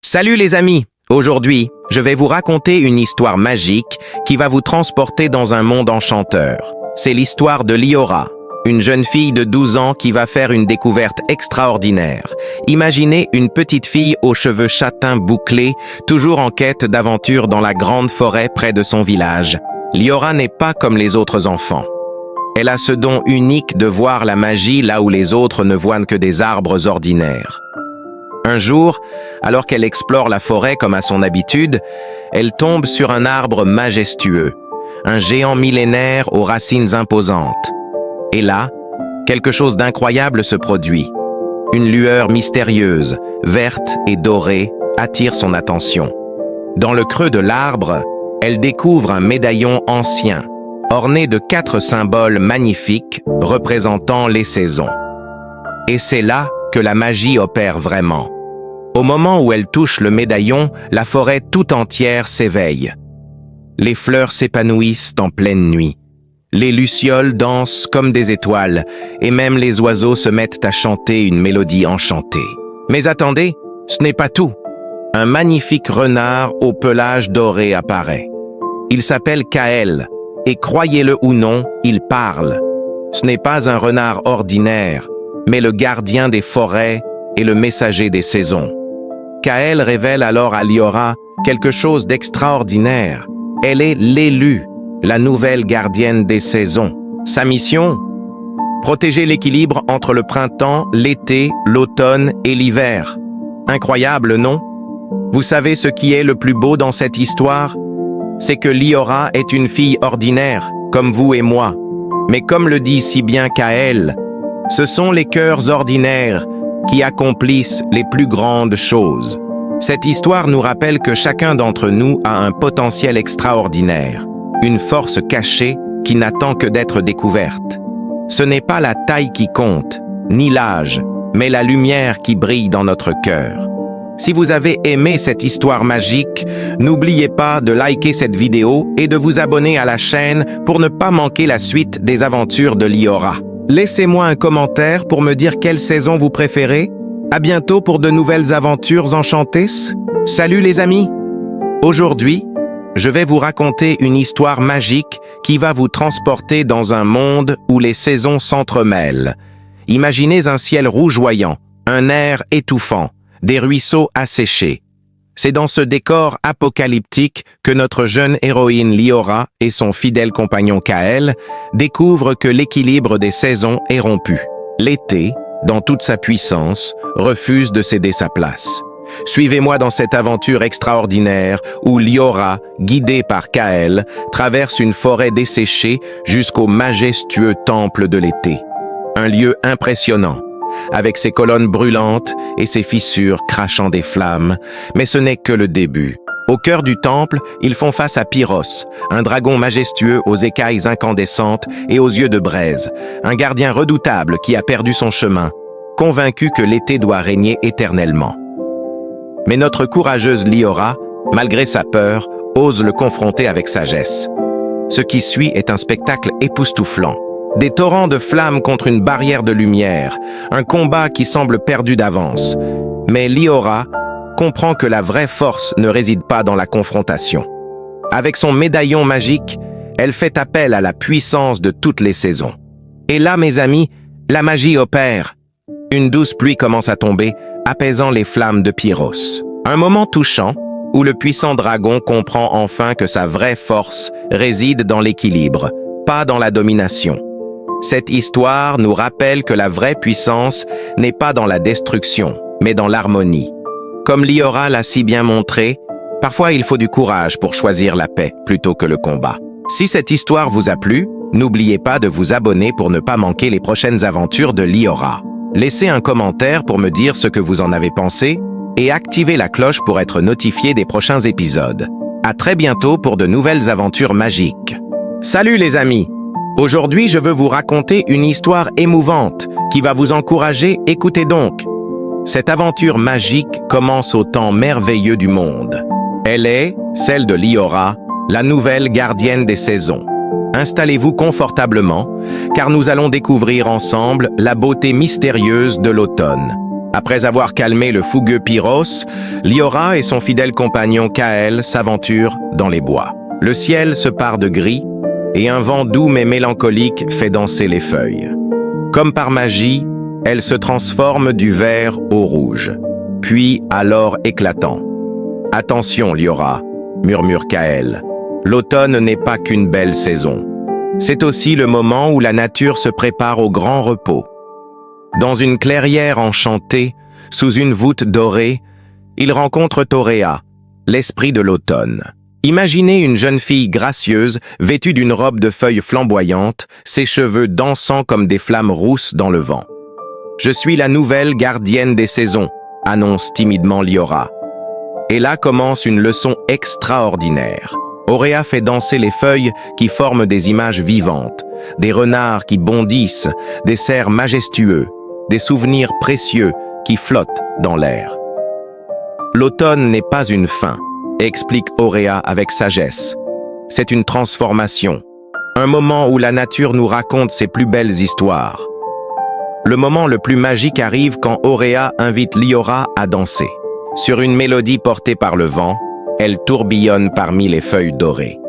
Salut les amis! Aujourd'hui, je vais vous raconter une histoire magique qui va vous transporter dans un monde enchanteur. C'est l'histoire de Liora, une jeune fille de 12 ans qui va faire une découverte extraordinaire. Imaginez une petite fille aux cheveux châtains bouclés, toujours en quête d'aventure dans la grande forêt près de son village. Liora n'est pas comme les autres enfants. Elle a ce don unique de voir la magie là où les autres ne voient que des arbres ordinaires. Un jour, alors qu'elle explore la forêt comme à son habitude, elle tombe sur un arbre majestueux, un géant millénaire aux racines imposantes. Et là, quelque chose d'incroyable se produit. Une lueur mystérieuse, verte et dorée, attire son attention. Dans le creux de l'arbre, elle découvre un médaillon ancien, orné de 4 symboles magnifiques représentant les saisons. Et c'est là que la magie opère vraiment. Au moment où elle touche le médaillon, la forêt tout entière s'éveille. Les fleurs s'épanouissent en pleine nuit. Les lucioles dansent comme des étoiles, et même les oiseaux se mettent à chanter une mélodie enchantée. Mais attendez, ce n'est pas tout. Un magnifique renard au pelage doré apparaît. Il s'appelle Kael, et croyez-le ou non, il parle. Ce n'est pas un renard ordinaire, mais le gardien des forêts et le messager des saisons. Kael révèle alors à Liora quelque chose d'extraordinaire. Elle est l'élue, la nouvelle gardienne des saisons. Sa mission? Protéger l'équilibre entre le printemps, l'été, l'automne et l'hiver. Incroyable, non? Vous savez ce qui est le plus beau dans cette histoire? C'est que Liora est une fille ordinaire, comme vous et moi. Mais comme le dit si bien Kael, ce sont les cœurs ordinaires qui accomplissent les plus grandes choses. Cette histoire nous rappelle que chacun d'entre nous a un potentiel extraordinaire, une force cachée qui n'attend que d'être découverte. Ce n'est pas la taille qui compte, ni l'âge, mais la lumière qui brille dans notre cœur. Si vous avez aimé cette histoire magique, n'oubliez pas de liker cette vidéo et de vous abonner à la chaîne pour ne pas manquer la suite des aventures de Liora. Laissez-moi un commentaire pour me dire quelle saison vous préférez. À bientôt pour de nouvelles aventures enchantées. Salut les amis! Aujourd'hui, je vais vous raconter une histoire magique qui va vous transporter dans un monde où les saisons s'entremêlent. Imaginez un ciel rougeoyant, un air étouffant, des ruisseaux asséchés. C'est dans ce décor apocalyptique que notre jeune héroïne Liora et son fidèle compagnon Kael découvrent que l'équilibre des saisons est rompu. L'été, dans toute sa puissance, refuse de céder sa place. Suivez-moi dans cette aventure extraordinaire où Liora, guidée par Kael, traverse une forêt desséchée jusqu'au majestueux temple de l'été. Un lieu impressionnant, avec ses colonnes brûlantes et ses fissures crachant des flammes, mais ce n'est que le début. Au cœur du temple, ils font face à Pyros, un dragon majestueux aux écailles incandescentes et aux yeux de braise, un gardien redoutable qui a perdu son chemin, convaincu que l'été doit régner éternellement. Mais notre courageuse Liora, malgré sa peur, ose le confronter avec sagesse. Ce qui suit est un spectacle époustouflant. Des torrents de flammes contre une barrière de lumière, un combat qui semble perdu d'avance. Mais Liora comprend que la vraie force ne réside pas dans la confrontation. Avec son médaillon magique, elle fait appel à la puissance de toutes les saisons. Et là, mes amis, la magie opère. Une douce pluie commence à tomber, apaisant les flammes de Pyros. Un moment touchant où le puissant dragon comprend enfin que sa vraie force réside dans l'équilibre, pas dans la domination. Cette histoire nous rappelle que la vraie puissance n'est pas dans la destruction, mais dans l'harmonie. Comme Liora l'a si bien montré, parfois il faut du courage pour choisir la paix plutôt que le combat. Si cette histoire vous a plu, n'oubliez pas de vous abonner pour ne pas manquer les prochaines aventures de Liora. Laissez un commentaire pour me dire ce que vous en avez pensé et activez la cloche pour être notifié des prochains épisodes. À très bientôt pour de nouvelles aventures magiques. Salut les amis! Aujourd'hui, je veux vous raconter une histoire émouvante qui va vous encourager. Écoutez donc. Cette aventure magique commence au temps merveilleux du monde. Elle est, celle de Liora, la nouvelle gardienne des saisons. Installez-vous confortablement, car nous allons découvrir ensemble la beauté mystérieuse de l'automne. Après avoir calmé le fougueux Pyros, Liora et son fidèle compagnon Kaël s'aventurent dans les bois. Le ciel se part de gris et un vent doux mais mélancolique fait danser les feuilles. Comme par magie, elles se transforment du vert au rouge, puis à l'or éclatant. « Attention, Liora !» murmure Kaël. « L'automne n'est pas qu'une belle saison. C'est aussi le moment où la nature se prépare au grand repos. » Dans une clairière enchantée, sous une voûte dorée, il rencontre Toréa, l'esprit de l'automne. Imaginez une jeune fille gracieuse, vêtue d'une robe de feuilles flamboyantes, ses cheveux dansant comme des flammes rousses dans le vent. « Je suis la nouvelle gardienne des saisons », annonce timidement Liora. Et là commence une leçon extraordinaire. Auréa fait danser les feuilles qui forment des images vivantes, des renards qui bondissent, des cerfs majestueux, des souvenirs précieux qui flottent dans l'air. L'automne n'est pas une fin, explique Auréa avec sagesse. C'est une transformation, un moment où la nature nous raconte ses plus belles histoires. Le moment le plus magique arrive quand Auréa invite Liora à danser. Sur une mélodie portée par le vent, elle tourbillonne parmi les feuilles dorées.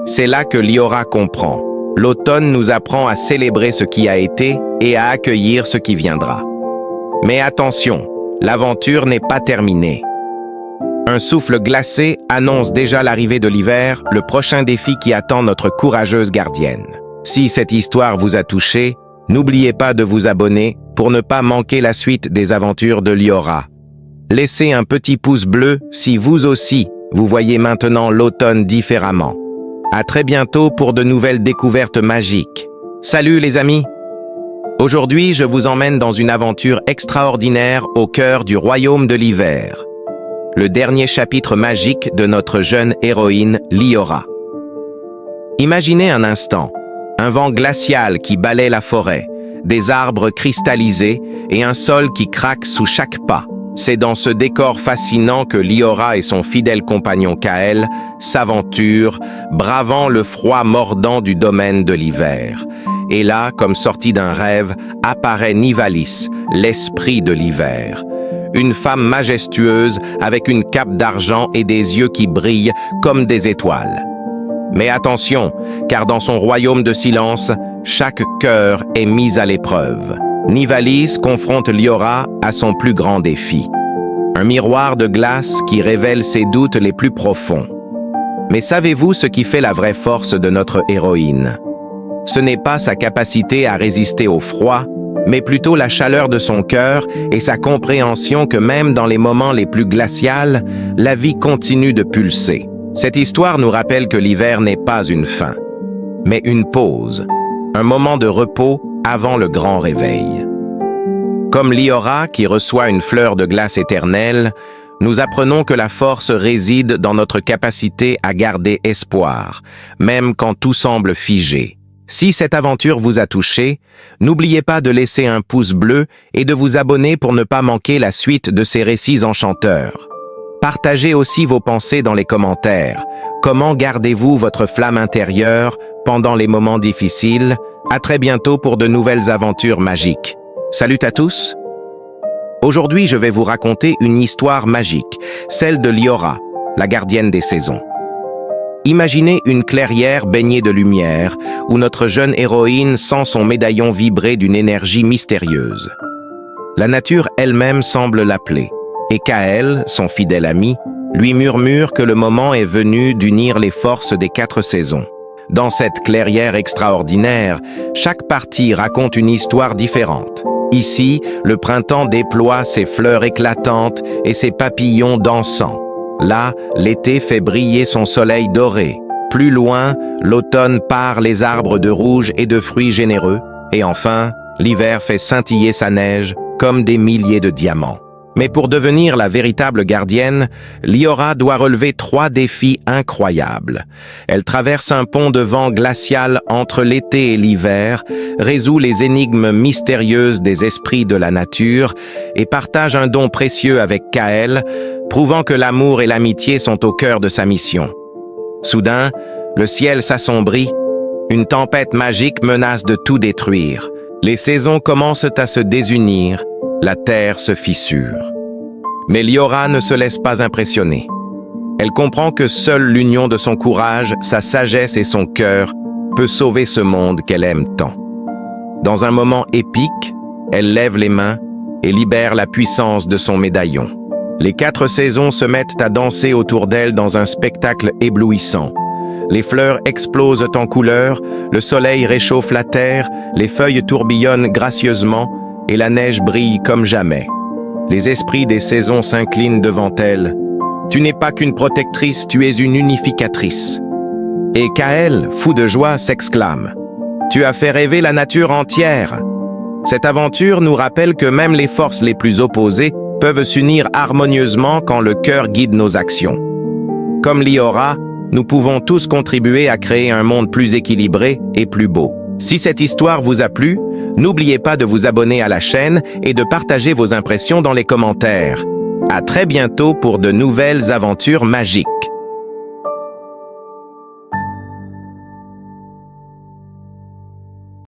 C'est là que Liora comprend. L'automne nous apprend à célébrer ce qui a été et à accueillir ce qui viendra. Mais attention, l'aventure n'est pas terminée. Un souffle glacé annonce déjà l'arrivée de l'hiver, le prochain défi qui attend notre courageuse gardienne. Si cette histoire vous a touché, n'oubliez pas de vous abonner pour ne pas manquer la suite des aventures de Liora. Laissez un petit pouce bleu si vous aussi, vous voyez maintenant l'automne différemment. À très bientôt pour de nouvelles découvertes magiques. Salut les amis! Aujourd'hui, je vous emmène dans une aventure extraordinaire au cœur du royaume de l'hiver. Le dernier chapitre magique de notre jeune héroïne Liora. Imaginez un instant, un vent glacial qui balaie la forêt, des arbres cristallisés et un sol qui craque sous chaque pas. C'est dans ce décor fascinant que Liora et son fidèle compagnon Kaël s'aventurent, bravant le froid mordant du domaine de l'hiver. Et là, comme sorti d'un rêve, apparaît Nivalis, l'esprit de l'hiver. Une femme majestueuse avec une cape d'argent et des yeux qui brillent comme des étoiles. Mais attention, car dans son royaume de silence, chaque cœur est mis à l'épreuve. Nivalis confronte Liora à son plus grand défi. Un miroir de glace qui révèle ses doutes les plus profonds. Mais savez-vous ce qui fait la vraie force de notre héroïne? Ce n'est pas sa capacité à résister au froid, mais plutôt la chaleur de son cœur et sa compréhension que même dans les moments les plus glaciaux, la vie continue de pulser. Cette histoire nous rappelle que l'hiver n'est pas une fin, mais une pause, un moment de repos avant le grand réveil. Comme Liora qui reçoit une fleur de glace éternelle, nous apprenons que la force réside dans notre capacité à garder espoir, même quand tout semble figé. Si cette aventure vous a touché, n'oubliez pas de laisser un pouce bleu et de vous abonner pour ne pas manquer la suite de ces récits enchanteurs. Partagez aussi vos pensées dans les commentaires. Comment gardez-vous votre flamme intérieure pendant les moments difficiles? À très bientôt pour de nouvelles aventures magiques. Salut à tous! Aujourd'hui, je vais vous raconter une histoire magique, celle de Liora, la gardienne des saisons. Imaginez une clairière baignée de lumière, où notre jeune héroïne sent son médaillon vibrer d'une énergie mystérieuse. La nature elle-même semble l'appeler, et Kaël, son fidèle ami, lui murmure que le moment est venu d'unir les forces des 4 saisons. Dans cette clairière extraordinaire, chaque partie raconte une histoire différente. Ici, le printemps déploie ses fleurs éclatantes et ses papillons dansants. Là, l'été fait briller son soleil doré. Plus loin, l'automne pare les arbres de rouge et de fruits généreux. Et enfin, l'hiver fait scintiller sa neige comme des milliers de diamants. Mais pour devenir la véritable gardienne, Liora doit relever 3 défis incroyables. Elle traverse un pont de vent glacial entre l'été et l'hiver, résout les énigmes mystérieuses des esprits de la nature et partage un don précieux avec Kaël, prouvant que l'amour et l'amitié sont au cœur de sa mission. Soudain, le ciel s'assombrit, une tempête magique menace de tout détruire. Les saisons commencent à se désunir, la terre se fissure. Mais Liora ne se laisse pas impressionner. Elle comprend que seule l'union de son courage, sa sagesse et son cœur peut sauver ce monde qu'elle aime tant. Dans un moment épique, elle lève les mains et libère la puissance de son médaillon. Les 4 saisons se mettent à danser autour d'elle dans un spectacle éblouissant. Les fleurs explosent en couleurs, le soleil réchauffe la terre, les feuilles tourbillonnent gracieusement et la neige brille comme jamais. Les esprits des saisons s'inclinent devant elle. Tu n'es pas qu'une protectrice, tu es une unificatrice. Et Kael, fou de joie, s'exclame. Tu as fait rêver la nature entière. Cette aventure nous rappelle que même les forces les plus opposées peuvent s'unir harmonieusement quand le cœur guide nos actions. Comme Liora, nous pouvons tous contribuer à créer un monde plus équilibré et plus beau. Si cette histoire vous a plu, n'oubliez pas de vous abonner à la chaîne et de partager vos impressions dans les commentaires. À très bientôt pour de nouvelles aventures magiques.